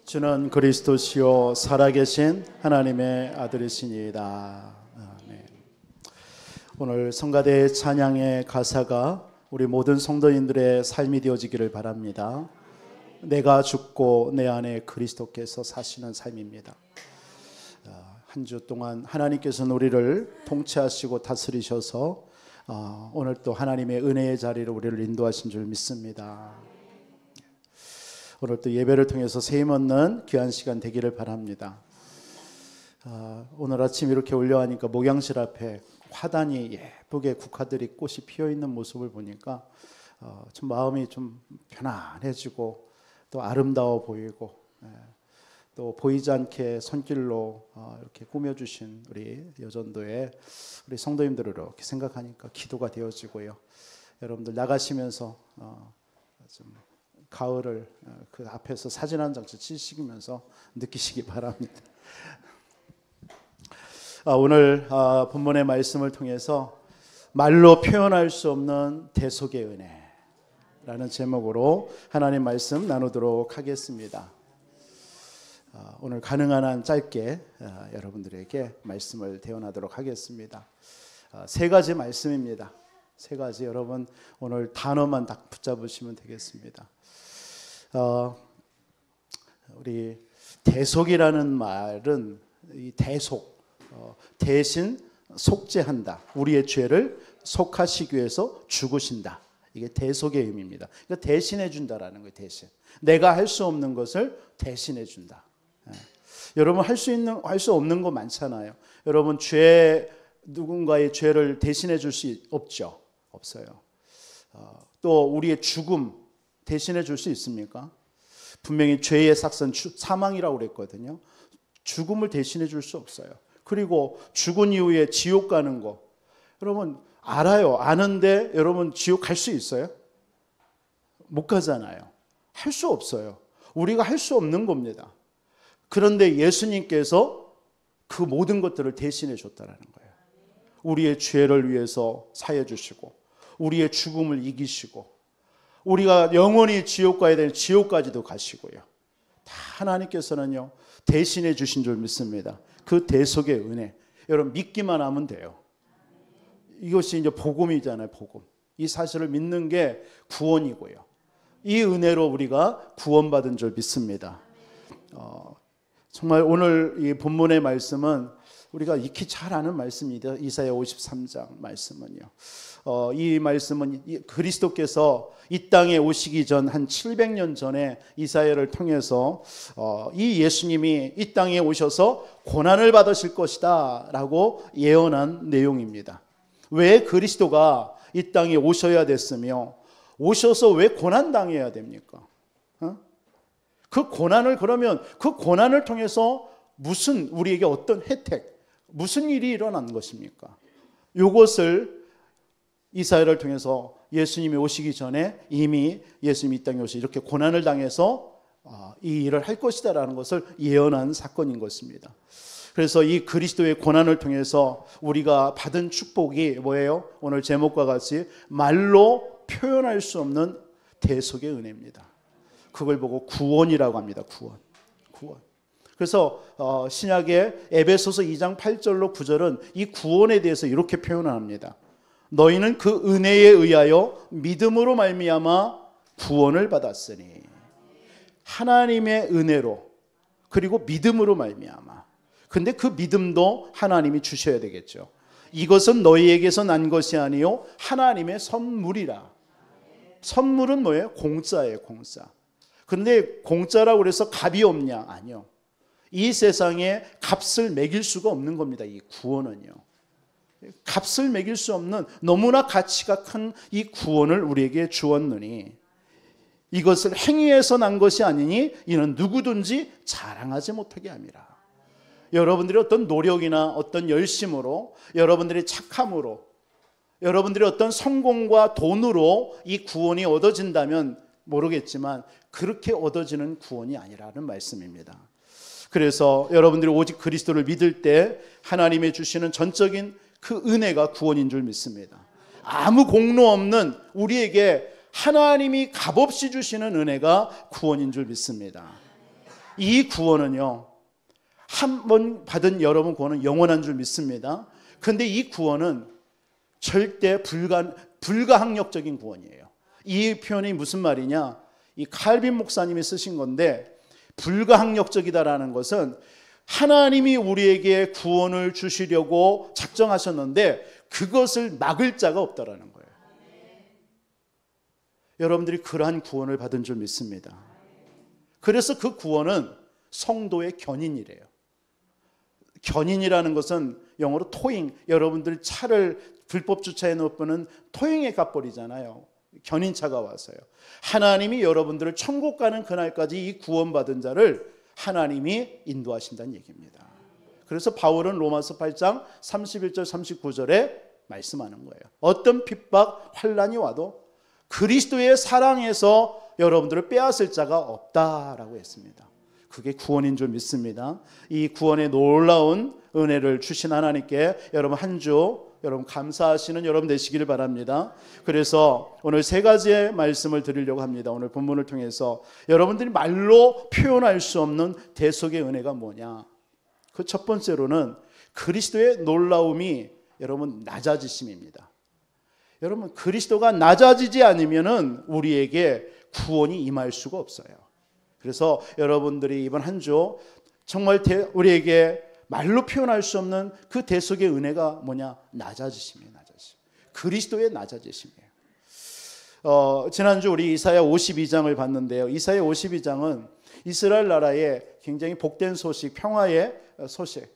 주는 그리스도시요 살아계신 하나님의 아들이시니이다. 아멘. 오늘 성가대 찬양의 가사가 우리 모든 성도인들의 삶이 되어지기를 바랍니다. 내가 죽고 내 안에 그리스도께서 사시는 삶입니다. 한 주 동안 하나님께서는 우리를 통치하시고 다스리셔서 오늘 또 하나님의 은혜의 자리로 우리를 인도하신 줄 믿습니다. 오늘 또 예배를 통해서 세임 얻는 귀한 시간 되기를 바랍니다. 오늘 아침 이렇게 올려하니까 목양실 앞에 화단이 예쁘게 국화들이 꽃이 피어있는 모습을 보니까 좀 마음이 좀 편안해지고 또 아름다워 보이고 또 보이지 않게 손길로 이렇게 꾸며주신 우리 여전도의 우리 성도님들을 이렇게 생각하니까 기도가 되어지고요. 여러분들 나가시면서 좀 가을을 그 앞에서 사진 한 장씩 찍으면서 느끼시기 바랍니다. 오늘 본문의 말씀을 통해서 말로 표현할 수 없는 대속의 은혜라는 제목으로 하나님 말씀 나누도록 하겠습니다. 오늘 가능한 한 짧게 여러분들에게 말씀을 대언하도록 하겠습니다. 세 가지 말씀입니다. 세 가지 여러분 오늘 단어만 딱 붙잡으시면 되겠습니다. 우리 대속이라는 말은 이 대속, 대신 속죄한다. 우리의 죄를 속하시기 위해서 죽으신다. 이게 대속의 의미입니다. 그러니까 대신해 준다라는 거예요. 대신. 내가 할 수 없는 것을 대신해 준다. 여러분 할 수 없는 거 많잖아요. 여러분 누군가의 죄를 대신해 줄 수 없죠. 없어요. 또 우리의 죽음 대신해 줄 수 있습니까? 분명히 죄의 삭선 사망이라고 그랬거든요. 죽음을 대신해 줄 수 없어요. 그리고 죽은 이후에 지옥 가는 거 여러분 알아요. 아는데 여러분 지옥 갈 수 있어요? 못 가잖아요. 할 수 없어요. 우리가 할 수 없는 겁니다. 그런데 예수님께서 그 모든 것들을 대신해 줬다라는 거예요. 우리의 죄를 위해서 사해 주시고 우리의 죽음을 이기시고 우리가 영원히 지옥 가야 되는 지옥까지도 가시고요. 다 하나님께서는요 대신해 주신 줄 믿습니다. 그 대속의 은혜 여러분 믿기만 하면 돼요. 이것이 이제 복음이잖아요. 복음. 이 사실을 믿는 게 구원이고요. 이 은혜로 우리가 구원받은 줄 믿습니다. 정말 오늘 이 본문의 말씀은 우리가 익히 잘 아는 말씀입니다. 이사야 53장 말씀은요. 이 말씀은 그리스도께서 이 땅에 오시기 전 한 700년 전에 이사야를 통해서 이 예수님이 이 땅에 오셔서 고난을 받으실 것이다 라고 예언한 내용입니다. 왜 그리스도가 이 땅에 오셔야 됐으며 오셔서 왜 고난당해야 됩니까? 그 고난을 그러면 그 고난을 통해서 무슨 우리에게 어떤 혜택 무슨 일이 일어난 것입니까? 이것을 이사야를 통해서 예수님이 오시기 전에 이미 예수님이 이 땅에 오셔서 이렇게 고난을 당해서 이 일을 할 것이다라는 것을 예언한 사건인 것입니다. 그래서 이 그리스도의 고난을 통해서 우리가 받은 축복이 뭐예요? 오늘 제목과 같이 말로 표현할 수 없는 대속의 은혜입니다. 그걸 보고 구원이라고 합니다. 구원. 그래서 신약의 에베소서 2장 8절로 9절은 이 구원에 대해서 이렇게 표현합니다. 너희는 그 은혜에 의하여 믿음으로 말미암아 구원을 받았으니 하나님의 은혜로 그리고 믿음으로 말미암아. 근데 그 믿음도 하나님이 주셔야 되겠죠. 이것은 너희에게서 난 것이 아니요 하나님의 선물이라. 선물은 뭐예요? 공짜예요. 공짜. 그런데 공짜라고 그래서 값이 없냐? 아니요. 이 세상에 값을 매길 수가 없는 겁니다. 이 구원은요. 값을 매길 수 없는 너무나 가치가 큰 이 구원을 우리에게 주었느니 이것을 행위에서 난 것이 아니니 이는 누구든지 자랑하지 못하게 함이라. 여러분들이 어떤 노력이나 어떤 열심으로 여러분들의 착함으로 여러분들의 어떤 성공과 돈으로 이 구원이 얻어진다면 모르겠지만 그렇게 얻어지는 구원이 아니라는 말씀입니다. 그래서 여러분들이 오직 그리스도를 믿을 때 하나님의 주시는 전적인 그 은혜가 구원인 줄 믿습니다. 아무 공로 없는 우리에게 하나님이 값없이 주시는 은혜가 구원인 줄 믿습니다. 이 구원은요, 한 번 받은 여러분 구원은 영원한 줄 믿습니다. 그런데 이 구원은 절대 불가항력적인 구원이에요. 이 표현이 무슨 말이냐? 이 칼빈 목사님이 쓰신 건데, 불가항력적이다라는 것은 하나님이 우리에게 구원을 주시려고 작정하셨는데 그것을 막을 자가 없다라는 거예요. 여러분들이 그러한 구원을 받은 줄 믿습니다. 그래서 그 구원은 성도의 견인이래요. 견인이라는 것은 영어로 토잉, 여러분들 차를 불법 주차해 놓으면 토잉에 값버리잖아요. 견인차가 와서요. 하나님이 여러분들을 천국 가는 그날까지 이 구원받은 자를 하나님이 인도하신다는 얘기입니다. 그래서 바울은 로마서 8장 31절 39절에 말씀하는 거예요. 어떤 핍박, 환난이 와도 그리스도의 사랑에서 여러분들을 빼앗을 자가 없다라고 했습니다. 그게 구원인 줄 믿습니다. 이 구원의 놀라운 은혜를 주신 하나님께 여러분 한 주 여러분 감사하시는 여러분 되시기를 바랍니다. 그래서 오늘 세 가지의 말씀을 드리려고 합니다. 오늘 본문을 통해서 여러분들이 말로 표현할 수 없는 대속의 은혜가 뭐냐? 그 첫 번째로는 그리스도의 놀라움이 여러분 낮아지심입니다. 여러분 그리스도가 낮아지지 않으면은 우리에게 구원이 임할 수가 없어요. 그래서 여러분들이 이번 한 주 정말 우리에게 말로 표현할 수 없는 그 대속의 은혜가 뭐냐? 낮아지심이에요. 낮아지심. 그리스도의 낮아지심이에요. 지난주 우리 이사야 52장을 봤는데요. 이사야 52장은 이스라엘 나라의 굉장히 복된 소식, 평화의 소식,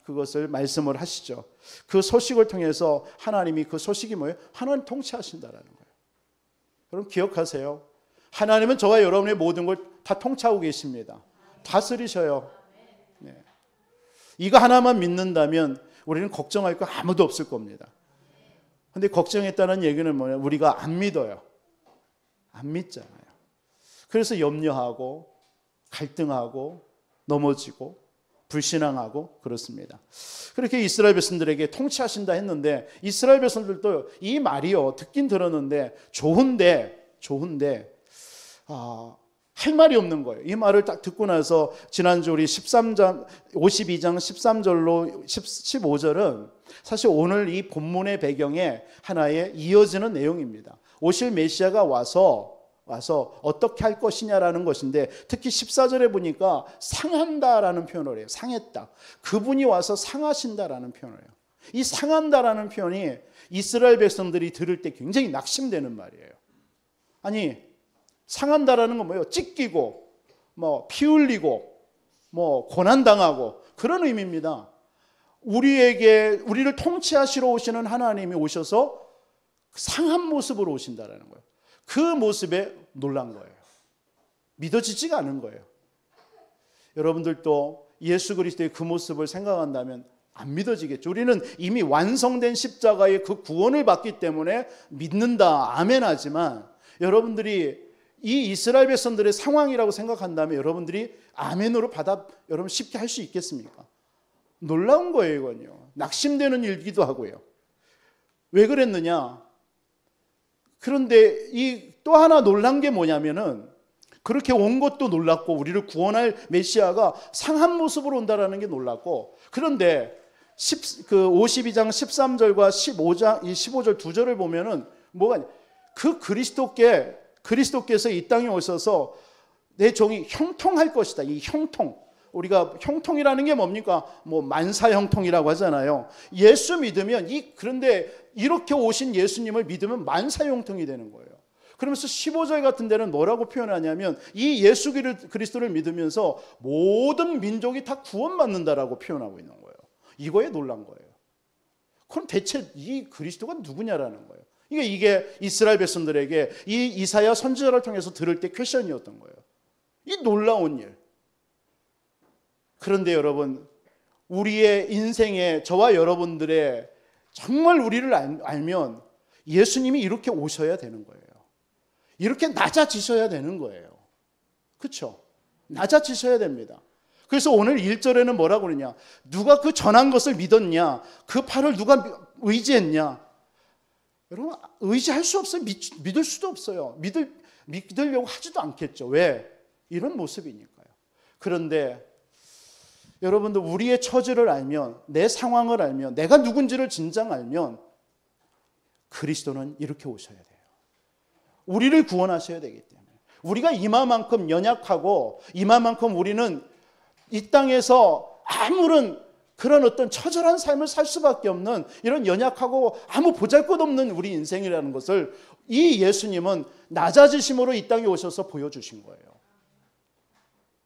그것을 말씀을 하시죠. 그 소식을 통해서 하나님이 그 소식이 뭐예요? 하나님 통치하신다라는 거예요. 여러분 기억하세요. 하나님은 저와 여러분의 모든 걸 다 통치하고 계십니다. 다스리셔요. 네. 이거 하나만 믿는다면 우리는 걱정할 거 아무도 없을 겁니다. 그런데 걱정했다는 얘기는 뭐냐? 우리가 안 믿어요. 안 믿잖아요. 그래서 염려하고 갈등하고 넘어지고 불신앙하고 그렇습니다. 그렇게 이스라엘 백성들에게 통치하신다 했는데 이스라엘 백성들도 이 말이요 듣긴 들었는데 좋은데 할 말이 없는 거예요. 이 말을 딱 듣고 나서 지난주 우리 52장 13절로 15절은 사실 오늘 이 본문의 배경에 하나의 이어지는 내용입니다. 오실 메시아가 와서 어떻게 할 것이냐라는 것인데 특히 14절에 보니까 상한다라는 표현을 해요. 상했다. 그분이 와서 상하신다라는 표현을 해요. 이 상한다라는 표현이 이스라엘 백성들이 들을 때 굉장히 낙심되는 말이에요. 아니 상한다라는 건 뭐예요? 찢기고 피 흘리고 고난당하고 그런 의미입니다. 우리를 통치하시러 오시는 하나님이 오셔서 상한 모습으로 오신다라는 거예요. 그 모습에 놀란 거예요. 믿어지지가 않은 거예요. 여러분들도 예수 그리스도의 그 모습을 생각한다면 안 믿어지겠죠. 우리는 이미 완성된 십자가의 그 구원을 받기 때문에 믿는다, 아멘 하지만 여러분들이 이 이스라엘 백성들의 상황이라고 생각한다면 여러분들이 아멘으로 여러분 쉽게 할 수 있겠습니까? 놀라운 거예요, 이건요. 낙심되는 일기도 하고요. 왜 그랬느냐? 그런데 이 또 하나 놀란 게 뭐냐면은 그렇게 온 것도 놀랐고 우리를 구원할 메시아가 상한 모습으로 온다라는 게 놀랐고 그런데 52장 13절과 15절 두 절을 보면은 뭐가 그 그리스도께서 이 땅에 오셔서 내 종이 형통할 것이다. 이 형통. 우리가 형통이라는 게 뭡니까? 만사 형통이라고 하잖아요. 예수 믿으면 그런데 이렇게 오신 예수님을 믿으면 만사 형통이 되는 거예요. 그러면서 15절 같은 데는 뭐라고 표현하냐면 이 예수 그리스도를 믿으면서 모든 민족이 다 구원받는다라고 표현하고 있는 거예요. 이거에 놀란 거예요. 그럼 대체 이 그리스도가 누구냐라는 거예요. 이게 이스라엘 백성들에게 이 이사야 선지자를 통해서 들을 때 퀘션이었던 거예요. 이 놀라운 일. 그런데 여러분, 우리의 인생에 저와 여러분들의 정말 우리를 알면 예수님이 이렇게 오셔야 되는 거예요. 이렇게 낮아지셔야 되는 거예요. 그렇죠? 낮아지셔야 됩니다. 그래서 오늘 1절에는 뭐라고 그러냐? 누가 그 전한 것을 믿었냐? 그 팔을 누가 의지했냐? 여러분 의지할 수 없어요. 믿을 수도 없어요. 믿으려고 하지도 않겠죠. 왜? 이런 모습이니까요. 그런데 여러분들 우리의 처지를 알면, 내 상황을 알면, 내가 누군지를 진정 알면 그리스도는 이렇게 오셔야 돼요. 우리를 구원하셔야 되기 때문에. 우리가 이마만큼 연약하고 이마만큼 우리는 이 땅에서 아무런 그런 어떤 처절한 삶을 살 수밖에 없는 이런 연약하고 아무 보잘것없는 우리 인생이라는 것을 이 예수님은 낮아지심으로 이 땅에 오셔서 보여주신 거예요.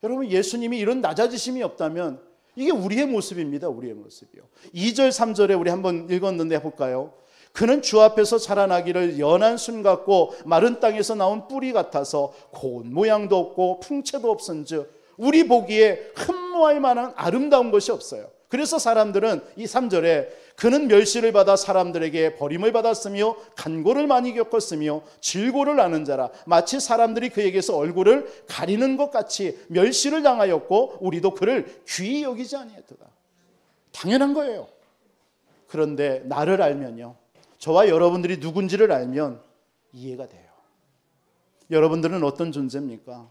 여러분, 예수님이 이런 낮아지심이 없다면 이게 우리의 모습입니다. 우리의 모습이요. 2절 3절에 우리 한번 읽었는데 해볼까요? 그는 주 앞에서 자라나기를 연한 순 같고 마른 땅에서 나온 뿌리 같아서 고운 모양도 없고 풍채도 없은즉 우리 보기에 흠모할 만한 아름다운 것이 없어요. 그래서 사람들은 이 3절에 그는 멸시를 받아 사람들에게 버림을 받았으며 간고를 많이 겪었으며 질고를 아는 자라 마치 사람들이 그에게서 얼굴을 가리는 것 같이 멸시를 당하였고 우리도 그를 귀히 여기지 아니했도다. 당연한 거예요. 그런데 나를 알면요, 저와 여러분들이 누군지를 알면 이해가 돼요. 여러분들은 어떤 존재입니까?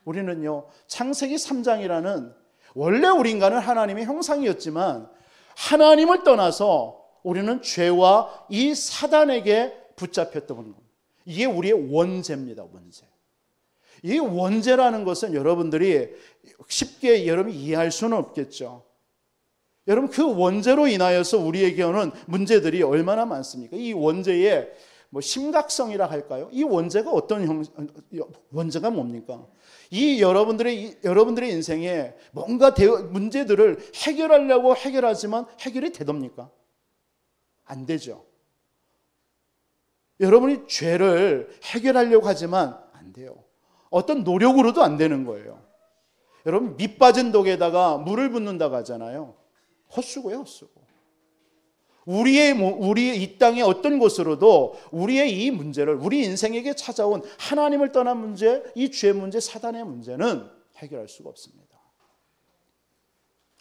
우리는요, 창세기 3장이라는 원래 우리 인간은 하나님의 형상이었지만 하나님을 떠나서 우리는 죄와 이 사단에게 붙잡혔던 겁니다. 이게 우리의 원죄입니다. 원죄. 이 원죄라는 것은 여러분들이 쉽게 여러분이 이해할 수는 없겠죠. 여러분, 그 원죄로 인하여서 우리에게 오는 문제들이 얼마나 많습니까? 이 원죄의 심각성이라 할까요? 이 원죄가 어떤 원죄가 뭡니까? 이 여러분들의 인생에 뭔가 문제들을 해결하려고 해결하지만 해결이 되답니까? 안 되죠. 여러분이 죄를 해결하려고 하지만 안 돼요. 어떤 노력으로도 안 되는 거예요. 여러분, 밑 빠진 독에다가 물을 붓는다고 하잖아요. 헛수고예요, 헛수고. 우리의 이 땅의 어떤 곳으로도 우리의 이 문제를, 우리 인생에게 찾아온 하나님을 떠난 문제, 이 죄 문제, 사단의 문제는 해결할 수가 없습니다.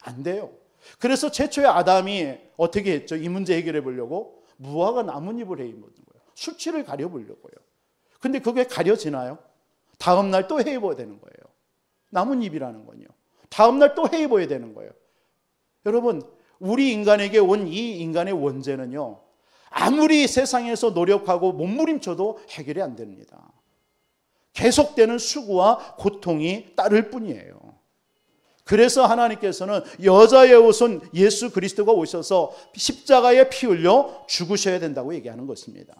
안 돼요. 그래서 최초의 아담이 어떻게 했죠? 이 문제 해결해 보려고 무화과 나뭇잎을 해 입은 거예요. 수치를 가려보려고요. 근데 그게 가려지나요? 다음 날 또 해 입어야 되는 거예요. 나뭇잎이라는 건요. 다음 날 또 해 입어야 되는 거예요. 여러분, 우리 인간에게 온 이 인간의 원죄는요, 아무리 세상에서 노력하고 몸부림쳐도 해결이 안 됩니다. 계속되는 수고와 고통이 따를 뿐이에요. 그래서 하나님께서는 여자의 옷은 예수 그리스도가 오셔서 십자가에 피 흘려 죽으셔야 된다고 얘기하는 것입니다.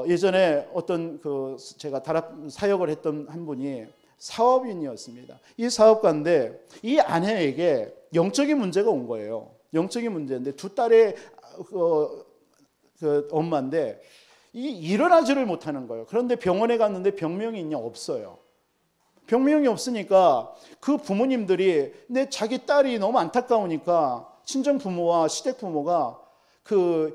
예전에 어떤 제가 사역을 했던 한 분이 사업인이었습니다. 이 사업가인데 이 아내에게 영적인 문제가 온 거예요. 영적인 문제인데 두 딸의 엄마인데 일어나지를 못하는 거예요. 그런데 병원에 갔는데 병명이 없어요. 병명이 없으니까 그 부모님들이 근데 자기 딸이 너무 안타까우니까 친정 부모와 시댁 부모가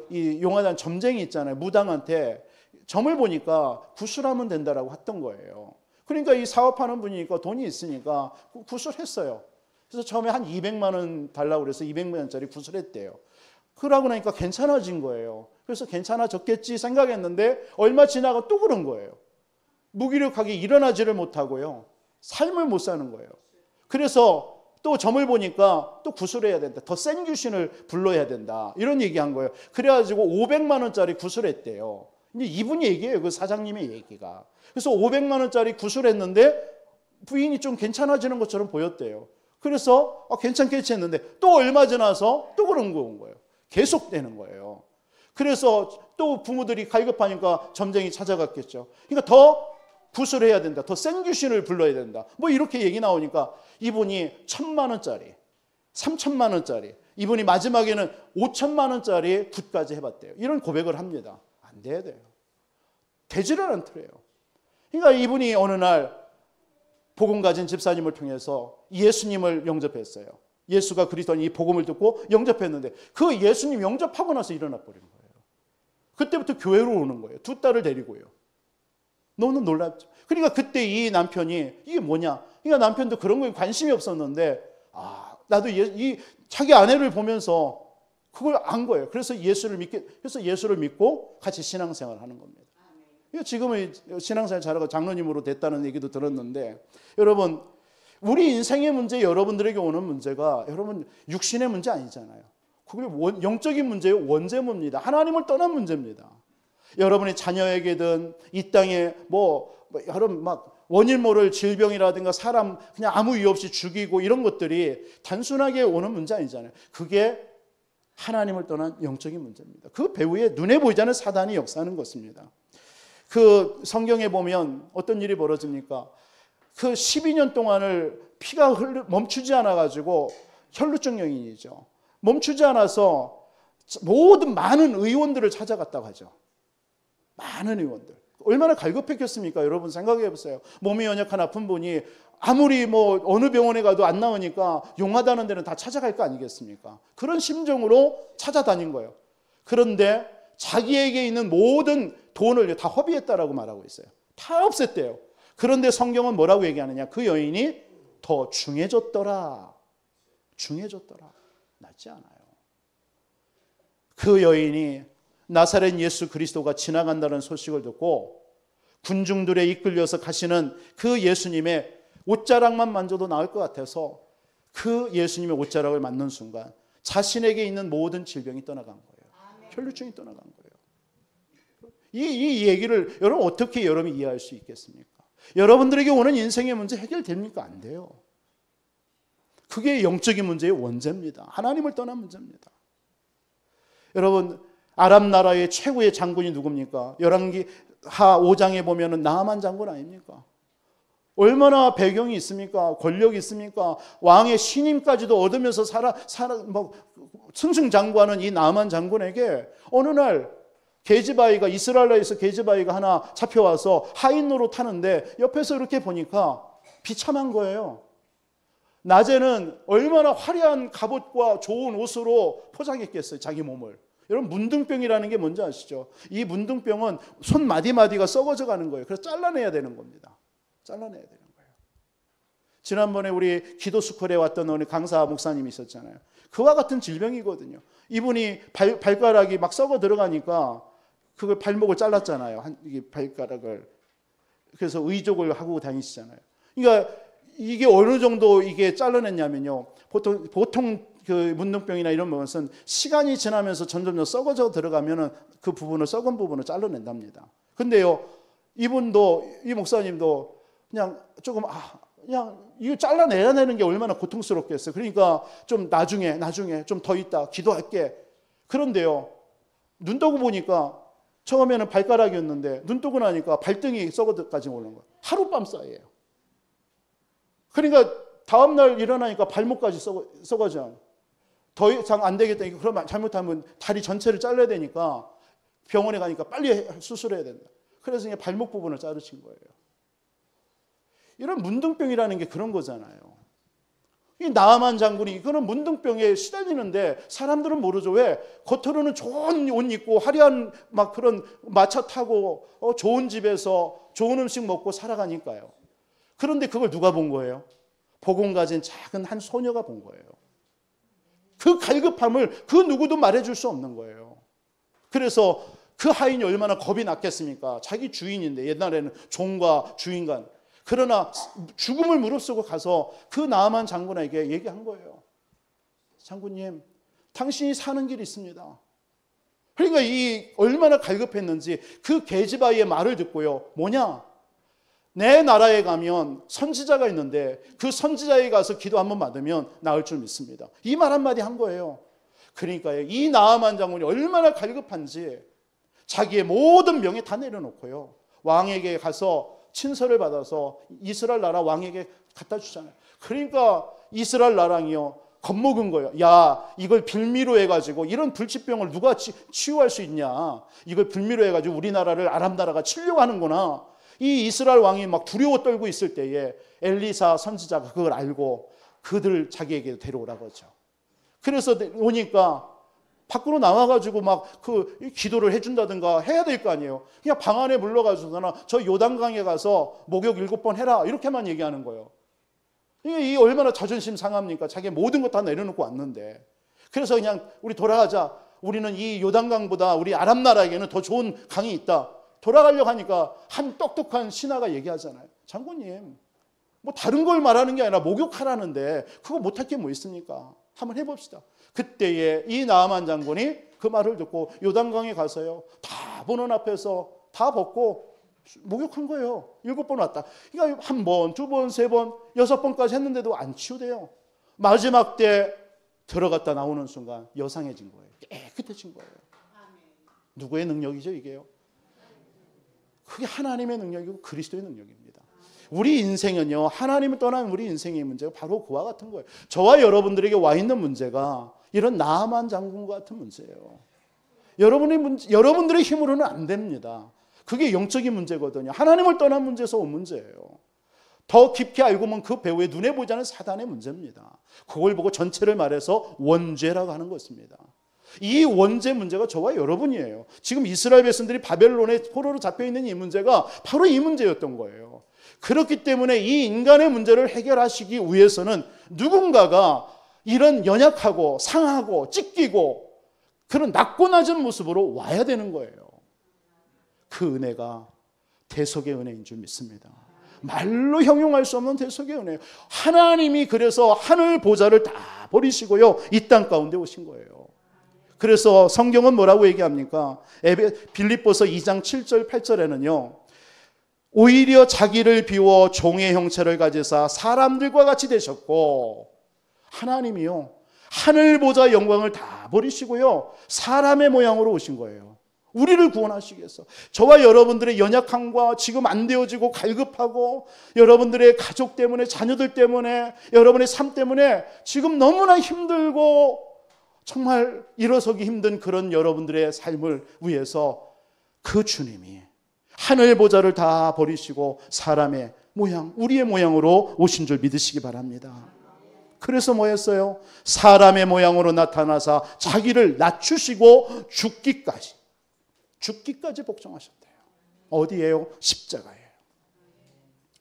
이 용화단 점쟁이 있잖아요. 무당한테 점을 보니까 구술하면 된다라고 했던 거예요. 그러니까 이 사업하는 분이니까 돈이 있으니까 구술했어요. 그래서 처음에 한 200만 원 달라고 그래서 200만 원짜리 구술했대요. 그러고 나니까 괜찮아진 거예요. 그래서 괜찮아졌겠지 생각했는데 얼마 지나가 또 그런 거예요. 무기력하게 일어나지를 못하고요. 삶을 못 사는 거예요. 그래서 또 점을 보니까 또 구술해야 된다. 더 센 귀신을 불러야 된다. 이런 얘기한 거예요. 그래가지고 500만 원짜리 구술했대요. 근데 이분이 얘기해요. 그 사장님의 얘기가. 그래서 500만 원짜리 구술했는데 부인이 좀 괜찮아지는 것처럼 보였대요. 그래서 괜찮겠지 했는데 또 얼마 지나서 또 그런 거 온 거예요. 계속되는 거예요. 그래서 또 부모들이 갈급하니까 점쟁이 찾아갔겠죠. 그러니까 더 구술해야 된다. 더 센 귀신을 불러야 된다. 이렇게 얘기 나오니까 이분이 1,000만 원짜리, 3,000만 원짜리, 이분이 마지막에는 5,000만 원짜리 굿까지 해봤대요. 이런 고백을 합니다. 안 돼야 돼요. 되지를 않더래요. 그러니까 이분이 어느 날 복음 가진 집사님을 통해서 예수님을 영접했어요. 예수가 그리스도인 이 복음을 듣고 영접했는데 그 예수님 영접하고 나서 일어나 버린 거예요. 그때부터 교회로 오는 거예요. 두 딸을 데리고요. 너는 놀랍죠. 그러니까 그때 이 남편이 이게 뭐냐. 그러니까 남편도 그런 거에 관심이 없었는데 나도 이 자기 아내를 보면서 그걸 안 거예요. 그래서 예수를 믿고 같이 신앙생활을 하는 겁니다. 지금은 신앙생활 잘하고 장로님으로 됐다는 얘기도 들었는데, 여러분 우리 인생의 문제, 여러분들에게 오는 문제가 여러분 육신의 문제 아니잖아요. 그게 영적인 문제예요. 원죄입니다. 하나님을 떠난 문제입니다. 여러분의 자녀에게든 이 땅에 여러분 막 원인 모를 질병이라든가 사람 그냥 아무 이유 없이 죽이고 이런 것들이 단순하게 오는 문제 아니잖아요. 그게 하나님을 떠난 영적인 문제입니다. 그 배후에 눈에 보이지 않는 사단이 역사하는 것입니다. 그 성경에 보면 어떤 일이 벌어집니까? 그 12년 동안을 피가 멈추지 않아가지고 혈루증 영인이죠. 멈추지 않아서 모든 많은 의원들을 찾아갔다고 하죠. 많은 의원들. 얼마나 갈급했겠습니까? 여러분 생각해 보세요. 몸이 연약한 아픈 분이 아무리 어느 병원에 가도 안 나오니까 용하다는 데는 다 찾아갈 거 아니겠습니까? 그런 심정으로 찾아다닌 거예요. 그런데 자기에게 있는 모든 돈을 다 허비했다라고 말하고 있어요. 다 없앴대요. 그런데 성경은 뭐라고 얘기하느냐? 그 여인이 더 중해졌더라. 중해졌더라. 낫지 않아요. 그 여인이 나사렛 예수 그리스도가 지나간다는 소식을 듣고 군중들에 이끌려서 가시는 그 예수님의 옷자락만 만져도 나을 것 같아서 그 예수님의 옷자락을 만는 순간 자신에게 있는 모든 질병이 떠나간 거예요. 혈루증이 떠나간 거예요. 이 얘기를 여러분 어떻게 여러분이 이해할 수 있겠습니까? 여러분들에게 오는 인생의 문제 해결됩니까? 안 돼요. 그게 영적인 문제의 원죄입니다. 하나님을 떠난 문제입니다. 여러분 아람 나라의 최고의 장군이 누굽니까? 열왕기 하 5장에 보면은 나하만 장군 아닙니까? 얼마나 배경이 있습니까? 권력이 있습니까? 왕의 신임까지도 얻으면서 승승장구하는 이 나하만 장군에게 어느 날 게즈바이가 이스라엘에서 게즈바이가 하나 잡혀와서 하인 노릇하는데 옆에서 이렇게 보니까 비참한 거예요. 낮에는 얼마나 화려한 갑옷과 좋은 옷으로 포장했겠어요, 자기 몸을. 여러분 문둥병이라는 게 뭔지 아시죠? 이 문둥병은 손 마디마디가 썩어져 가는 거예요. 그래서 잘라내야 되는 겁니다. 잘라내야 되는 거예요. 지난번에 우리 기도스쿨에 왔던 어느 강사 목사님이 있었잖아요. 그와 같은 질병이거든요. 이분이 발가락이 막 썩어 들어가니까 그걸 발목을 잘랐잖아요. 이게 발가락을. 그래서 의족을 하고 다니시잖아요. 그러니까 이게 어느 정도 이게 잘라냈냐면요. 보통 그 문둥병이나 이런 것은 시간이 지나면서 점점 썩어져 들어가면은 그 부분을 썩은 부분을 잘라낸답니다. 근데요, 이분도 이 목사님도 그냥 조금 그냥 이거 잘라내야 되는 게 얼마나 고통스럽겠어요. 그러니까 좀 나중에 좀 더 있다 기도할게. 그런데요, 눈 뜨고 보니까 처음에는 발가락이었는데 눈 뜨고 나니까 발등이 썩어까지 오는 거예요. 하룻밤 사이에요. 그러니까 다음날 일어나니까 발목까지 썩어져. 더 이상 안 되겠다. 그러면 잘못하면 다리 전체를 잘라야 되니까 병원에 가니까 빨리 수술해야 된다. 그래서 그냥 발목 부분을 자르신 거예요. 이런 문둥병이라는 게 그런 거잖아요. 이 나하만 장군이 이거는 문둥병에 시달리는데 사람들은 모르죠. 왜? 겉으로는 좋은 옷 입고 화려한 막 그런 마차 타고 좋은 집에서 좋은 음식 먹고 살아가니까요. 그런데 그걸 누가 본 거예요? 복음 가진 작은 한 소녀가 본 거예요. 그 갈급함을 그 누구도 말해줄 수 없는 거예요. 그래서 그 하인이 얼마나 겁이 났겠습니까? 자기 주인인데 옛날에는 종과 주인간. 그러나 죽음을 무릅쓰고 가서 그 나하만 장군에게 얘기한 거예요. 장군님, 당신이 사는 길이 있습니다. 그러니까 이 얼마나 갈급했는지 그 게즈바이의 말을 듣고요. 뭐냐? 내 나라에 가면 선지자가 있는데 그 선지자에 가서 기도 한번 받으면 나을 줄 믿습니다. 이 말 한마디 한 거예요. 그러니까 이 나하만 장군이 얼마나 갈급한지 자기의 모든 명예 다 내려놓고요. 왕에게 가서 친서를 받아서 이스라엘 나라 왕에게 갖다 주잖아요. 그러니까 이스라엘 나라이요. 겁먹은 거예요. 야, 이걸 빌미로 해가지고 이런 불치병을 누가 치유할 수 있냐. 이걸 빌미로 해가지고 우리나라를 아람 나라가 치려고 하는구나. 이 이스라엘 왕이 막 두려워 떨고 있을 때에 엘리사 선지자가 그걸 알고 그들 자기에게 데려오라고 하죠. 그래서 오니까 밖으로 나와가지고 막 그 기도를 해준다든가 해야 될 거 아니에요. 그냥 방 안에 물러가지고나 저 요단강에 가서 목욕 7번 해라 이렇게만 얘기하는 거예요. 이게 얼마나 자존심 상합니까? 자기 모든 것 다 내려놓고 왔는데. 그래서 그냥 우리 돌아가자. 우리는 이 요단강보다 우리 아람 나라에게는 더 좋은 강이 있다. 돌아가려고 하니까 한 똑똑한 신하가 얘기하잖아요. 장군님, 뭐 다른 걸 말하는 게 아니라 목욕하라는데 그거 못할 게 뭐 있습니까? 한번 해봅시다. 그때에 이 나아만 장군이 그 말을 듣고 요단강에 가서요, 다 보는 앞에서 다 벗고 목욕한 거예요. 7번 왔다. 그러니까 한 번, 두 번, 세 번, 6번까지 했는데도 안 치우대요. 마지막 때 들어갔다 나오는 순간 여상해진 거예요. 깨끗해진 거예요. 누구의 능력이죠, 이게요? 그게 하나님의 능력이고 그리스도의 능력입니다. 우리 인생은요, 하나님을 떠난 우리 인생의 문제가 바로 그와 같은 거예요. 저와 여러분들에게 와 있는 문제가 이런 나아만 장군과 같은 문제예요. 여러분들의 힘으로는 안 됩니다. 그게 영적인 문제거든요. 하나님을 떠난 문제에서 온 문제예요. 더 깊게 알고 보면 그 배후에 눈에 보지 않는 사단의 문제입니다. 그걸 보고 전체를 말해서 원죄라고 하는 것입니다. 이 원죄 문제가 저와 여러분이에요. 지금 이스라엘 백성들이 바벨론의 포로로 잡혀있는 이 문제가 바로 이 문제였던 거예요. 그렇기 때문에 이 인간의 문제를 해결하시기 위해서는 누군가가 이런 연약하고 상하고 찢기고 그런 낮고 낮은 모습으로 와야 되는 거예요. 그 은혜가 대속의 은혜인 줄 믿습니다. 말로 형용할 수 없는 대속의 은혜예요. 하나님이 그래서 하늘 보좌를 다 버리시고요, 이 땅 가운데 오신 거예요. 그래서 성경은 뭐라고 얘기합니까? 빌립보서 2장 7절 8절에는요, 오히려 자기를 비워 종의 형체를 가지사 사람들과 같이 되셨고, 하나님이요, 하늘 보좌 영광을 다 버리시고요, 사람의 모양으로 오신 거예요. 우리를 구원하시기 위해서. 저와 여러분들의 연약함과 지금 안 되어지고 갈급하고 여러분들의 가족 때문에, 자녀들 때문에, 여러분의 삶 때문에 지금 너무나 힘들고 정말 일어서기 힘든 그런 여러분들의 삶을 위해서 그 주님이 하늘 보좌를 다 버리시고 사람의 모양, 우리의 모양으로 오신 줄 믿으시기 바랍니다. 그래서 뭐였어요? 사람의 모양으로 나타나사 자기를 낮추시고 죽기까지 복종하셨대요. 어디예요? 십자가예요.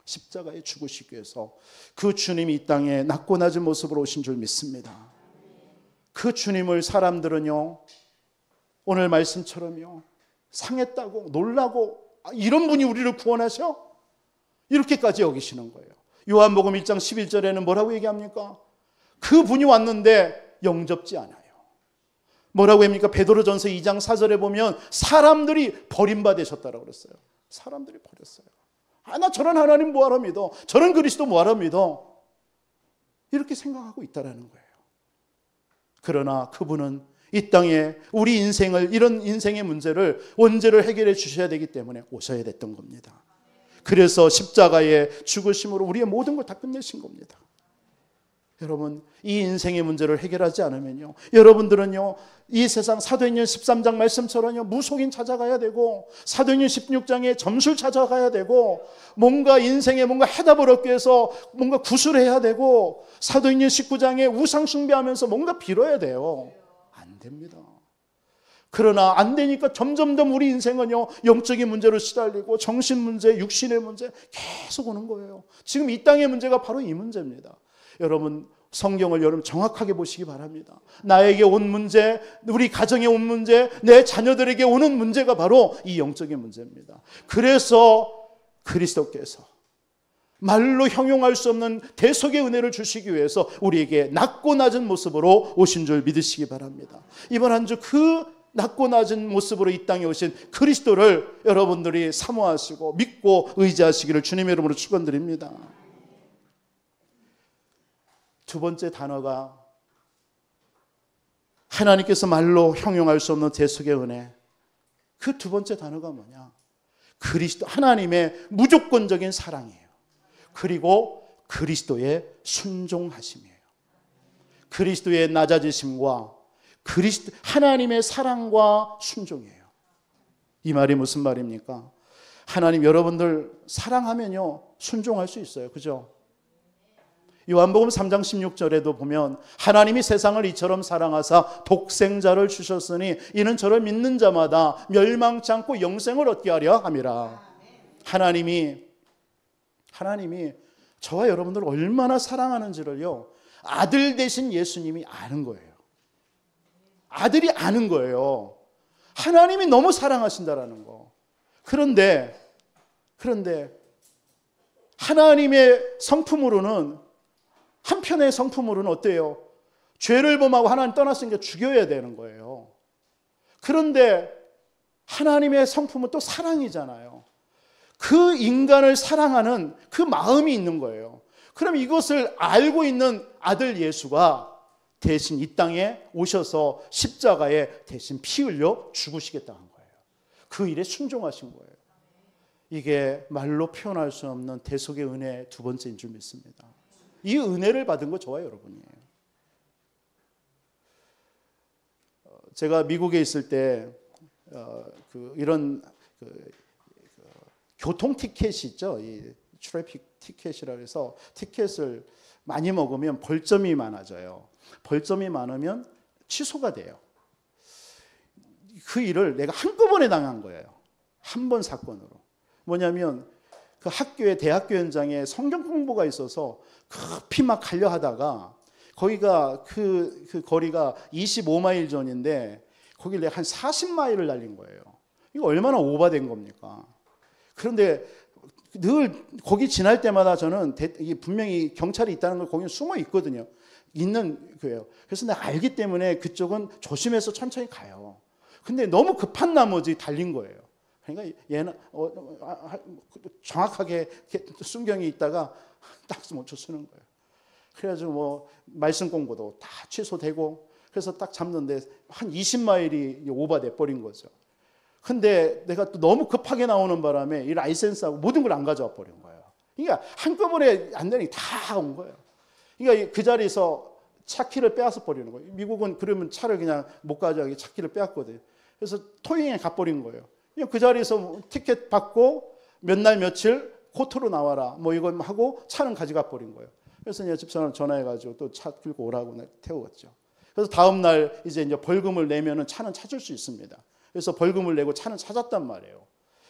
십자가에 죽으시기 위해서 그 주님이 이 땅에 낮고 낮은 모습으로 오신 줄 믿습니다. 그 주님을 사람들은요, 오늘 말씀처럼요, 상했다고 놀라고, 이런 분이 우리를 구원하셔? 이렇게까지 여기시는 거예요. 요한복음 1장 11절에는 뭐라고 얘기합니까? 그 분이 왔는데 영접지 않아요. 뭐라고 합니까? 베드로전서 2장 4절에 보면 사람들이 버림받으셨다라고 그랬어요. 사람들이 버렸어요. 나 저런 하나님 뭐하러 믿어? 저런 그리스도 뭐하러 믿어? 이렇게 생각하고 있다라는 거예요. 그러나 그분은 이 땅에 우리 인생을, 이런 인생의 문제를, 원죄를 해결해 주셔야 되기 때문에 오셔야 됐던 겁니다. 그래서 십자가의 죽으심으로 우리의 모든 걸 다 끝내신 겁니다. 여러분, 이 인생의 문제를 해결하지 않으면요, 여러분들은요, 이 세상 사도행전 13장 말씀처럼요, 무속인 찾아가야 되고, 사도행전 16장에 점술 찾아가야 되고, 뭔가 인생에 뭔가 해답을 얻기 위해서 뭔가 구술해야 되고, 사도행전 19장에 우상 숭배하면서 뭔가 빌어야 돼요. 안 됩니다. 그러나 안 되니까 점점점 우리 인생은요, 영적인 문제로 시달리고 정신 문제, 육신의 문제 계속 오는 거예요. 지금 이 땅의 문제가 바로 이 문제입니다. 여러분, 성경을 여러분 정확하게 보시기 바랍니다. 나에게 온 문제, 우리 가정에 온 문제, 내 자녀들에게 오는 문제가 바로 이 영적인 문제입니다. 그래서 그리스도께서 말로 형용할 수 없는 대속의 은혜를 주시기 위해서 우리에게 낮고 낮은 모습으로 오신 줄 믿으시기 바랍니다. 이번 한 주 그 낮고 낮은 모습으로 이 땅에 오신 그리스도를 여러분들이 사모하시고 믿고 의지하시기를 주님의 이름으로 축원드립니다. 두 번째 단어가 하나님께서 말로 형용할 수 없는 대속의 은혜. 그 두 번째 단어가 뭐냐? 그리스도, 하나님의 무조건적인 사랑이에요. 그리고 그리스도의 순종하심이에요. 그리스도의 낮아지심과 하나님의 사랑과 순종이에요. 이 말이 무슨 말입니까? 하나님, 여러분들 사랑하면요, 순종할 수 있어요. 그죠? 요한복음 3장 16절에도 보면 하나님이 세상을 이처럼 사랑하사 독생자를 주셨으니 이는 저를 믿는 자마다 멸망치 않고 영생을 얻게 하려 함이라. 하나님이 저와 여러분들을 얼마나 사랑하는지를요, 아들 되신 예수님이 아는 거예요. 아들이 아는 거예요. 하나님이 너무 사랑하신다라는 거. 그런데 하나님의 성품으로는, 한편의 성품으로는 어때요? 죄를 범하고 하나님 떠났으니까 죽여야 되는 거예요. 그런데 하나님의 성품은 또 사랑이잖아요. 그 인간을 사랑하는 그 마음이 있는 거예요. 그럼 이것을 알고 있는 아들 예수가 대신 이 땅에 오셔서 십자가에 대신 피 흘려 죽으시겠다는 거예요. 그 일에 순종하신 거예요. 이게 말로 표현할 수 없는 대속의 은혜 두 번째인 줄 믿습니다. 이 은혜를 받은 거 저와 여러분이에요. 제가 미국에 있을 때 이런 교통 티켓이 있죠. 이 트래픽 티켓이라 해서 티켓을 많이 먹으면 벌점이 많아져요. 벌점이 많으면 취소가 돼요. 그 일을 내가 한꺼번에 당한 거예요. 한 번 사건으로. 뭐냐면 그 학교에 대학교 현장에 성경 공부가 있어서 급히 막 가려 하다가 거기가 그 거리가 25마일 전인데 거길 내가 한 40마일을 날린 거예요. 이거 얼마나 오바된 겁니까? 그런데 늘 거기 지날 때마다 저는 분명히 경찰이 있다는 걸 거기는 숨어 있거든요. 있는 거예요. 그래서 내가 알기 때문에 그쪽은 조심해서 천천히 가요. 근데 너무 급한 나머지 달린 거예요. 그러니까 얘는 정확하게 순경이 있다가 딱 멈춰 서는 거예요. 그래가지고 뭐 말씀 공부도 다 취소되고 그래서 딱 잡는데 한 20마일이 오버돼 버린 거죠. 근데 내가 또 너무 급하게 나오는 바람에 이 라이센스하고 모든 걸 안 가져와 버린 거예요. 그러니까 한꺼번에 안 되니 다 온 거예요. 그러니까 그 자리에서 차 키를 빼앗아 버리는 거예요. 미국은 그러면 차를 그냥 못 가져가게 차 키를 빼앗거든요. 그래서 토잉에 가버린 거예요. 그냥 그 자리에서 티켓 받고 몇 날 며칠 코트로 나와라 뭐 이건 하고 차는 가져가 버린 거예요. 그래서 이제 집사람 전화해가지고 또 차 끌고 오라고 태웠죠. 그래서 다음 날 이제 벌금을 내면은 차는 찾을 수 있습니다. 그래서 벌금을 내고 차는 찾았단 말이에요.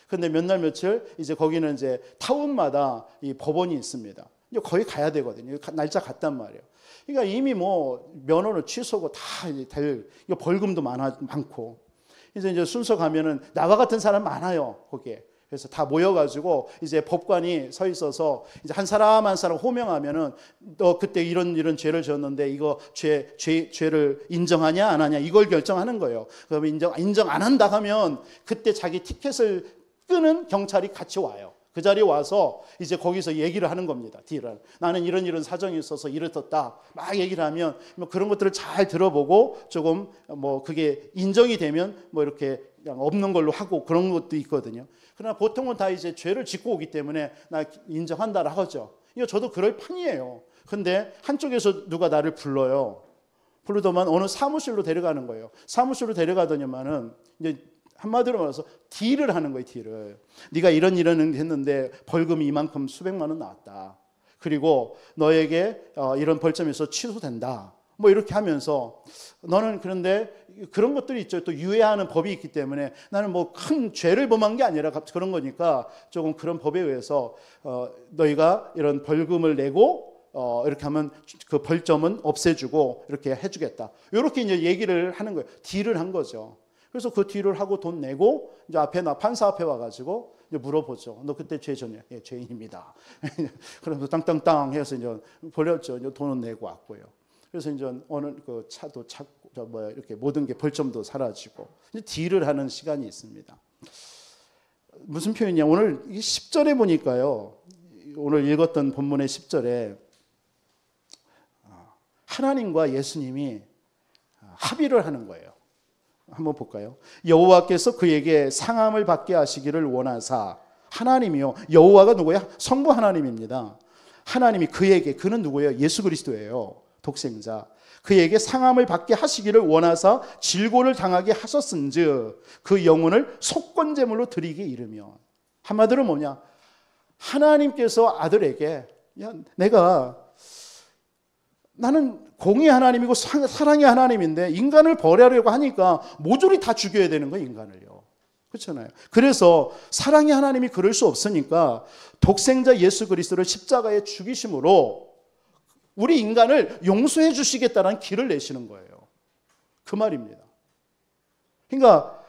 그런데 몇 날 며칠 이제 거기는 이제 타운마다 이 법원이 있습니다. 이제 거기 가야 되거든요. 날짜 갔단 말이에요. 그러니까 이미 뭐 면허를 취소고 다 될 벌금도 많고 이제 순서 가면은 나와 같은 사람 많아요 거기에. 그래서 다 모여가지고 이제 법관이 서 있어서 이제 한 사람 한 사람 호명하면은 너 그때 이런 죄를 지었는데 이거 죄를 인정하냐 안 하냐 이걸 결정하는 거예요. 그럼 인정 안 한다 하면 그때 자기 티켓을 끄는 경찰이 같이 와요. 그 자리에 와서 이제 거기서 얘기를 하는 겁니다. 딜을. 나는 이런 사정이 있어서 이랬었다. 막 얘기를 하면 뭐 그런 것들을 잘 들어보고 조금 뭐 그게 인정이 되면 뭐 이렇게 그냥 없는 걸로 하고 그런 것도 있거든요. 그러나 보통은 다 이제 죄를 짓고 오기 때문에 나 인정한다라 하죠. 이거 저도 그럴 판이에요. 근데 한쪽에서 누가 나를 불러요. 부르더만 어느 사무실로 데려가는 거예요. 사무실로 데려가더니만은 이제 한마디로 말해서 딜을 하는 거예요. 딜을. 네가 이런 했는데 벌금이 이만큼 수백만 원 나왔다. 그리고 너에게 이런 벌점에서 취소된다. 뭐 이렇게 하면서 너는 그런데 그런 것들이 있죠. 또 유예하는 법이 있기 때문에 나는 뭐 큰 죄를 범한 게 아니라 그런 거니까 조금 그런 법에 의해서 너희가 이런 벌금을 내고 이렇게 하면 그 벌점은 없애주고 이렇게 해주겠다. 이렇게 이제 얘기를 하는 거예요. 딜을 한 거죠. 그래서 그 딜을 하고 돈 내고 이제 판사 앞에 와가지고 이제 물어보죠. 너 그때 죄 졌냐? 예, 죄인입니다. 그러면서 땅땅땅 해서 이제 벌렸죠. 이제 돈은 내고 왔고요. 그래서 이제 어느 그 차도 찾고 이렇게 모든 게 벌점도 사라지고 이제 딜을 하는 시간이 있습니다. 무슨 표현이냐? 오늘 10절에 보니까요. 오늘 읽었던 본문의 10절에 하나님과 예수님이 합의를 하는 거예요. 한번 볼까요? 여호와께서 그에게 상함을 받게 하시기를 원하사 하나님이요. 여호와가 누구예요? 성부 하나님입니다. 하나님이 그에게, 그는 누구예요? 예수 그리스도예요. 독생자. 그에게 상함을 받게 하시기를 원하사 질고를 당하게 하셨은즉 그 영혼을 속건제물로 드리게 이르며. 한마디로 뭐냐? 하나님께서 아들에게 야, 나는 공의 하나님이고 사랑의 하나님인데 인간을 벌하려고 하니까 모조리 다 죽여야 되는 거예요. 인간을요. 그렇잖아요. 그래서 사랑의 하나님이 그럴 수 없으니까 독생자 예수 그리스도를 십자가에 죽이심으로 우리 인간을 용서해 주시겠다는 길을 내시는 거예요. 그 말입니다. 그러니까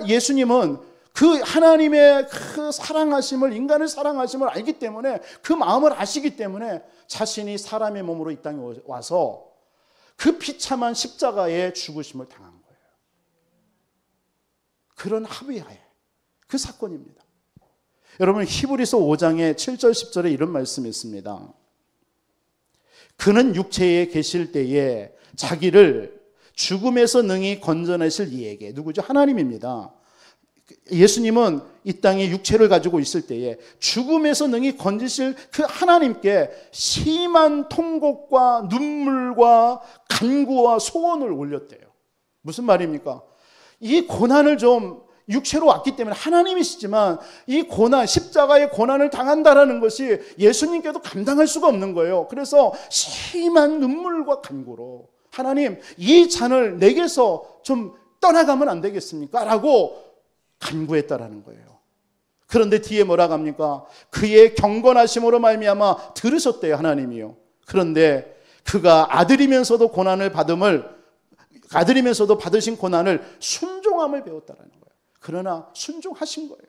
예수님은 그 하나님의 그 사랑하심을, 인간을 사랑하심을 알기 때문에, 그 마음을 아시기 때문에 자신이 사람의 몸으로 이 땅에 와서 그 비참한 십자가의 죽으심을 당한 거예요. 그런 합의하에 그 사건입니다. 여러분, 히브리서 5장의 7절 10절에 이런 말씀이 있습니다. 그는 육체에 계실 때에 자기를 죽음에서 능히 건져내실 이에게, 누구죠? 하나님입니다. 예수님은 이 땅에 육체를 가지고 있을 때에 죽음에서 능히 건지실 그 하나님께 심한 통곡과 눈물과 간구와 소원을 올렸대요. 무슨 말입니까? 이 고난을 좀 육체로 왔기 때문에 하나님이시지만 이 고난, 십자가의 고난을 당한다라는 것이 예수님께도 감당할 수가 없는 거예요. 그래서 심한 눈물과 간구로 하나님, 이 잔을 내게서 좀 떠나가면 안 되겠습니까? 라고 간구했다라는 거예요. 그런데 뒤에 뭐라고 합니까? 그의 경건하심으로 말미암아 들으셨대요, 하나님이요. 그런데 그가 아들이면서도 받으신 고난을 순종함을 배웠다라는 거예요. 그러나 순종하신 거예요.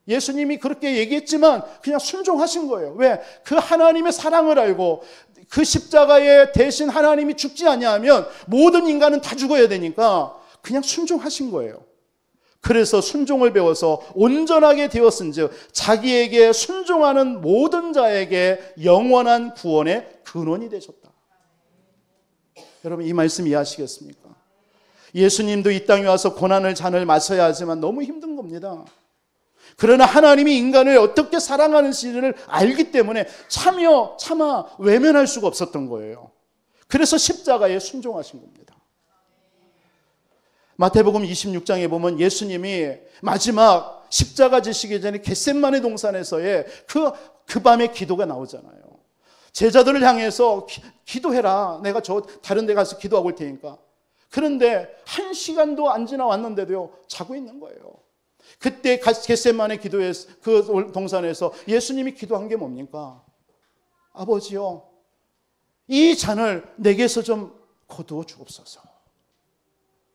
예수님이 그렇게 얘기했지만 그냥 순종하신 거예요. 왜? 그 하나님의 사랑을 알고 그 십자가에 대신 하나님이 죽지 아니하면 모든 인간은 다 죽어야 되니까 그냥 순종하신 거예요. 그래서 순종을 배워서 온전하게 되었은즉 자기에게 순종하는 모든 자에게 영원한 구원의 근원이 되셨다. 여러분, 이 말씀 이해하시겠습니까? 예수님도 이 땅에 와서 고난을 잔을 마셔야 하지만 너무 힘든 겁니다. 그러나 하나님이 인간을 어떻게 사랑하는지를 알기 때문에 차마 외면할 수가 없었던 거예요. 그래서 십자가에 순종하신 겁니다. 마태복음 26장에 보면 예수님이 마지막 십자가 지시기 전에 겟셋마네 동산에서의 그 밤의 기도가 나오잖아요. 제자들을 향해서 기도해라. 내가 저 다른 데 가서 기도하고 올 테니까. 그런데 1시간도 안 지나왔는데도요, 자고 있는 거예요. 그때 겟셋마네 기도에 그 동산에서 예수님이 기도한 게 뭡니까? 아버지요, 이 잔을 내게서 좀 거두어 주옵소서.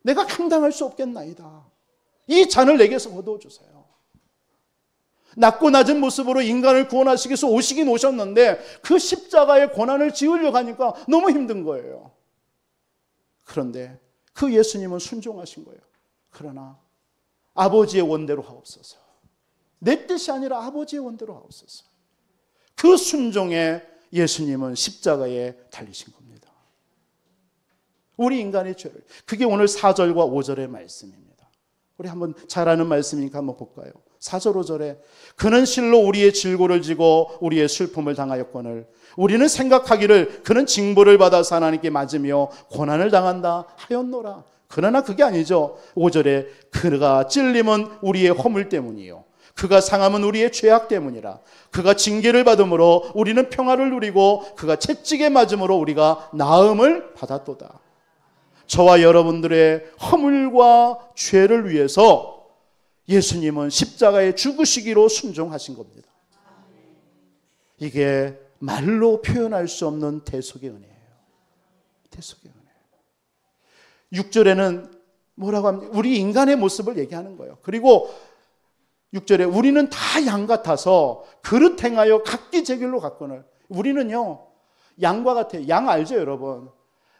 내가 감당할 수 없겠나이다. 이 잔을 내게서 거두어 주세요. 낮고 낮은 모습으로 인간을 구원하시기 위해서 오시긴 오셨는데 그 십자가의 고난을 지으려고 하니까 너무 힘든 거예요. 그런데 그 예수님은 순종하신 거예요. 그러나 아버지의 원대로 하옵소서. 내 뜻이 아니라 아버지의 원대로 하옵소서. 그 순종에 예수님은 십자가에 달리신 겁니다. 우리 인간의 죄를. 그게 오늘 4절과 5절의 말씀입니다. 우리 한번 잘 아는 말씀이니까 한번 볼까요? 4절 5절에 그는 실로 우리의 질고를 지고 우리의 슬픔을 당하였거늘 우리는 생각하기를 그는 징벌을 받아서 하나님께 맞으며 고난을 당한다 하였노라. 그러나 그게 아니죠. 5절에 그가 찔림은 우리의 허물 때문이요 그가 상함은 우리의 죄악 때문이라. 그가 징계를 받음으로 우리는 평화를 누리고 그가 채찍에 맞음으로 우리가 나음을 받았도다. 저와 여러분들의 허물과 죄를 위해서 예수님은 십자가에 죽으시기로 순종하신 겁니다. 이게 말로 표현할 수 없는 대속의 은혜예요. 대속의 은혜. 6절에는 뭐라고 합니까? 우리 인간의 모습을 얘기하는 거예요. 그리고 6절에 우리는 다 양 같아서 그릇 행하여 각기 제 길로 갔거늘. 우리는요, 양과 같아요. 양 알죠, 여러분?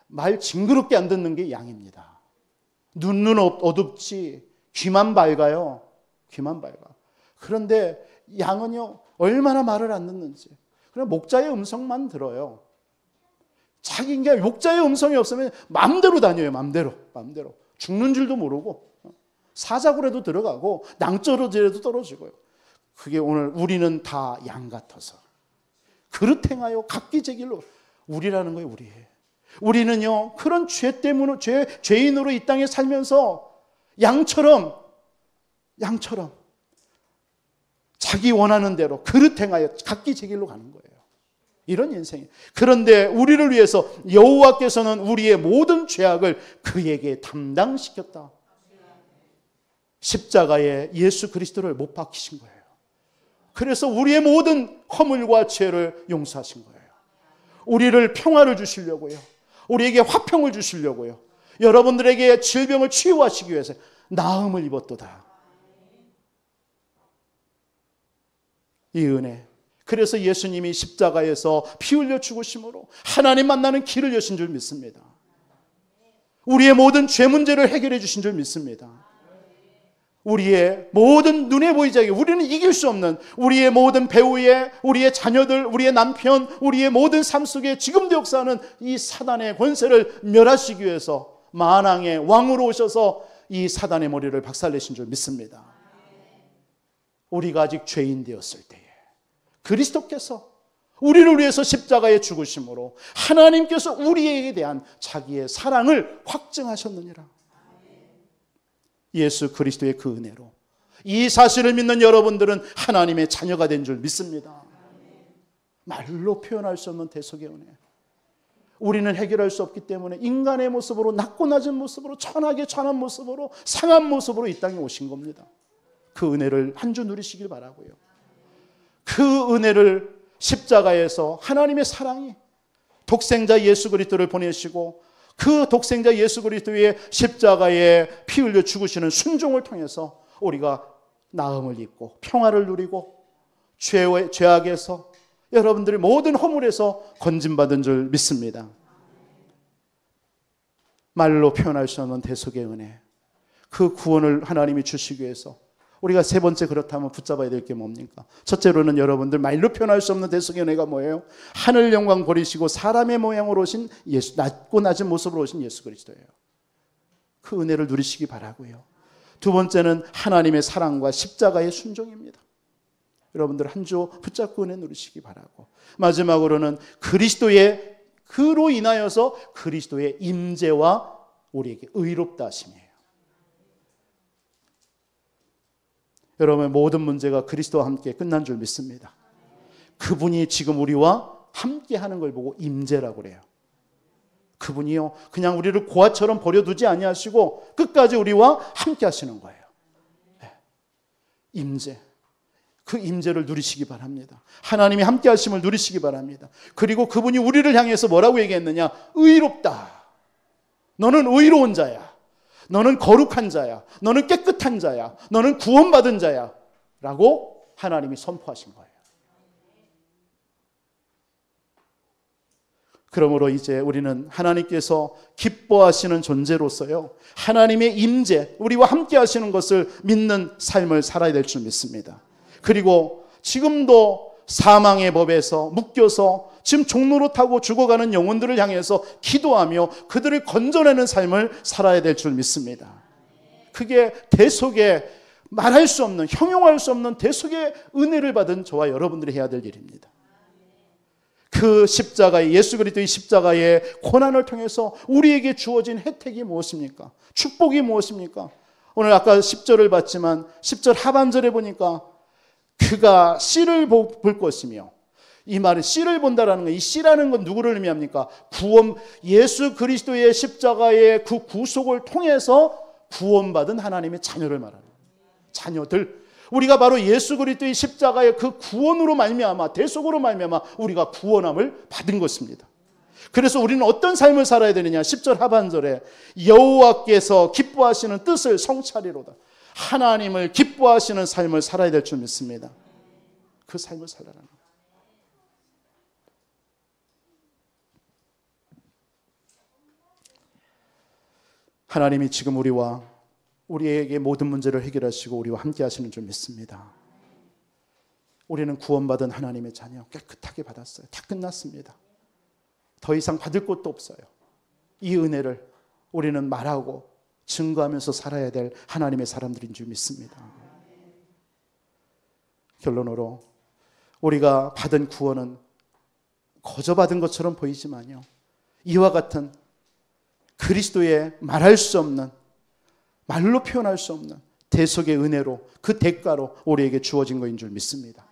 말 징그럽게 안 듣는 게 양입니다. 눈은 어둡지 귀만 밝아요. 귀만 밝아. 그런데 양은요, 얼마나 말을 안 듣는지. 그냥 목자의 음성만 들어요. 자기가 목자의 음성이 없으면 마음대로 다녀요. 마음대로. 죽는 줄도 모르고 사자굴에도 들어가고 낭떠러지에도 떨어지고요. 그게 오늘 우리는 다 양 같아서 그릇 행하여 각기 제 길로. 우리라는 거예요. 우리는요, 그런 죄 때문에 죄인으로 이 땅에 살면서 양처럼 자기 원하는 대로 그릇 행하여 각기 제 길로 가는 거예요. 이런 인생이에요. 그런데 우리를 위해서 여호와께서는 우리의 모든 죄악을 그에게 담당시켰다. 십자가에 예수 그리스도를 못 박히신 거예요. 그래서 우리의 모든 허물과 죄를 용서하신 거예요. 우리를 평화를 주시려고요. 우리에게 화평을 주시려고요. 여러분들에게 질병을 치유하시기 위해서 나음을 입었도다. 이 은혜. 그래서 예수님이 십자가에서 피 흘려 죽으심으로 하나님 만나는 길을 여신 줄 믿습니다. 우리의 모든 죄 문제를 해결해 주신 줄 믿습니다. 우리의 모든 눈에 보이지 않게 우리는 이길 수 없는 우리의 모든 배우의, 우리의 자녀들, 우리의 남편, 우리의 모든 삶 속에 지금도 역사하는 이 사단의 권세를 멸하시기 위해서 만왕의 왕으로 오셔서 이 사단의 머리를 박살내신 줄 믿습니다. 우리가 아직 죄인 되었을 때에 그리스도께서 우리를 위해서 십자가에 죽으심으로 하나님께서 우리에게 대한 자기의 사랑을 확증하셨느니라. 예수 그리스도의 그 은혜로 이 사실을 믿는 여러분들은 하나님의 자녀가 된 줄 믿습니다. 말로 표현할 수 없는 대속의 은혜. 우리는 해결할 수 없기 때문에 인간의 모습으로, 낮고 낮은 모습으로, 천하게 천한 모습으로, 상한 모습으로 이 땅에 오신 겁니다. 그 은혜를 한 주 누리시길 바라고요. 그 은혜를 십자가에서 하나님의 사랑이 독생자 예수 그리스도를 보내시고 그 독생자 예수 그리스도의 십자가에 피 흘려 죽으시는 순종을 통해서 우리가 나음을 입고 평화를 누리고 죄악에서 여러분들의 모든 허물에서 건진받은 줄 믿습니다. 말로 표현할 수 없는 대속의 은혜, 그 구원을 하나님이 주시기 위해서 우리가 세 번째 그렇다면 붙잡아야 될 게 뭡니까? 첫째로는 여러분들 말로 표현할 수 없는 대속의 은혜가 뭐예요? 하늘 영광 버리시고 사람의 모양으로 오신 예수, 낮고 낮은 모습으로 오신 예수 그리스도예요. 그 은혜를 누리시기 바라고요. 두 번째는 하나님의 사랑과 십자가의 순종입니다. 여러분들 한 주 붙잡고 은혜 누리시기 바라고, 마지막으로는 그리스도의 그로 인하여서 그리스도의 임재와 우리에게 의롭다 하심이에요. 여러분의 모든 문제가 그리스도와 함께 끝난 줄 믿습니다. 그분이 지금 우리와 함께 하는 걸 보고 임재라고 그래요. 그분이요, 그냥 우리를 고아처럼 버려두지 아니하시고 끝까지 우리와 함께 하시는 거예요. 임재. 그 임재를 누리시기 바랍니다. 하나님이 함께 하심을 누리시기 바랍니다. 그리고 그분이 우리를 향해서 뭐라고 얘기했느냐? 의롭다. 너는 의로운 자야. 너는 거룩한 자야. 너는 깨끗한 자야. 너는 구원받은 자야. 라고 하나님이 선포하신 거예요. 그러므로 이제 우리는 하나님께서 기뻐하시는 존재로서요, 하나님의 임재, 우리와 함께 하시는 것을 믿는 삶을 살아야 될 줄 믿습니다. 그리고 지금도 사망의 법에서 묶여서 지금 종로로 타고 죽어가는 영혼들을 향해서 기도하며 그들을 건져내는 삶을 살아야 될 줄 믿습니다. 그게 대속의, 말할 수 없는, 형용할 수 없는 대속의 은혜를 받은 저와 여러분들이 해야 될 일입니다. 그 십자가의, 예수 그리스도의 십자가의 고난을 통해서 우리에게 주어진 혜택이 무엇입니까? 축복이 무엇입니까? 오늘 아까 10절을 봤지만 10절 하반절에 보니까 그가 씨를 볼 것이며, 이 말은 씨를 본다라는 거, 이 씨라는 건 누구를 의미합니까? 구원, 예수 그리스도의 십자가의 그 구속을 통해서 구원받은 하나님의 자녀를 말하는 거예요. 자녀들. 우리가 바로 예수 그리스도의 십자가의 그 구원으로 말미암아, 대속으로 말미암아 우리가 구원함을 받은 것입니다. 그래서 우리는 어떤 삶을 살아야 되느냐? 10절 하반절에 여호와께서 기뻐하시는 뜻을 성찰이로다. 하나님을 기뻐하시는 삶을 살아야 될 줄 믿습니다. 그 삶을 살아라는 거예요. 하나님이 지금 우리에게 모든 문제를 해결하시고 우리와 함께 하시는 줄 믿습니다. 우리는 구원받은 하나님의 자녀, 깨끗하게 받았어요. 다 끝났습니다. 더 이상 받을 것도 없어요. 이 은혜를 우리는 말하고 증거하면서 살아야 될 하나님의 사람들인 줄 믿습니다. 결론으로 우리가 받은 구원은 거저 받은 것처럼 보이지만요, 이와 같은 그리스도의 말할 수 없는, 말로 표현할 수 없는 대속의 은혜로, 그 대가로 우리에게 주어진 것인 줄 믿습니다.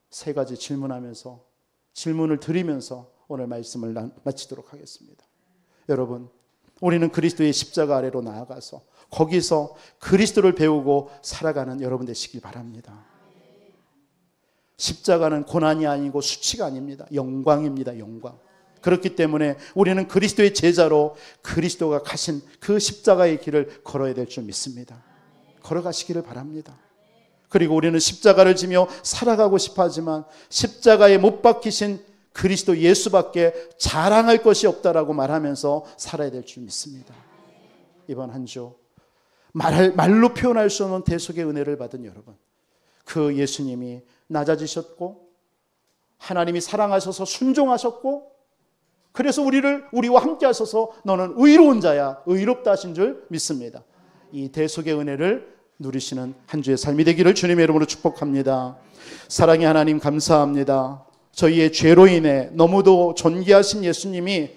세 가지 질문을 드리면서 오늘 말씀을 마치도록 하겠습니다. 여러분, 우리는 그리스도의 십자가 아래로 나아가서 거기서 그리스도를 배우고 살아가는 여러분 되시길 바랍니다. 십자가는 고난이 아니고 수치가 아닙니다. 영광입니다. 영광. 그렇기 때문에 우리는 그리스도의 제자로 그리스도가 가신 그 십자가의 길을 걸어야 될 줄 믿습니다. 걸어가시기를 바랍니다. 그리고 우리는 십자가를 지며 살아가고 싶어 하지만 십자가에 못 박히신 그리스도 예수밖에 자랑할 것이 없다라고 말하면서 살아야 될 줄 믿습니다. 이번 한 주 말로 표현할 수 없는 대속의 은혜를 받은 여러분, 그 예수님이 낮아지셨고 하나님이 사랑하셔서 순종하셨고 그래서 우리와 함께 하셔서 너는 의로운 자야, 의롭다 하신 줄 믿습니다. 이 대속의 은혜를 누리시는 한 주의 삶이 되기를 주님의 이름으로 축복합니다. 사랑의 하나님 감사합니다. 저희의 죄로 인해 너무도 존귀하신 예수님이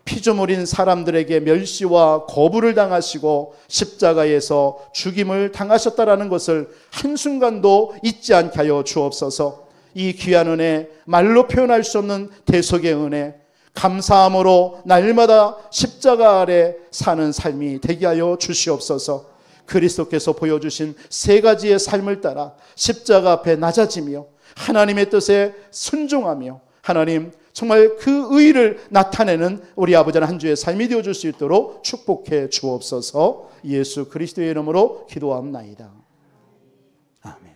피조물인 사람들에게 멸시와 거부를 당하시고 십자가에서 죽임을 당하셨다라는 것을 한순간도 잊지 않게 하여 주옵소서. 이 귀한 은혜, 말로 표현할 수 없는 대속의 은혜, 감사함으로 날마다 십자가 아래 사는 삶이 되게 하여 주시옵소서. 그리스도께서 보여주신 세 가지의 삶을 따라 십자가 앞에 낮아지며 하나님의 뜻에 순종하며 하나님 정말 그 의를 나타내는 우리 아버지 한 주의 삶이 되어줄 수 있도록 축복해 주옵소서. 예수 그리스도의 이름으로 기도합나이다. 아멘.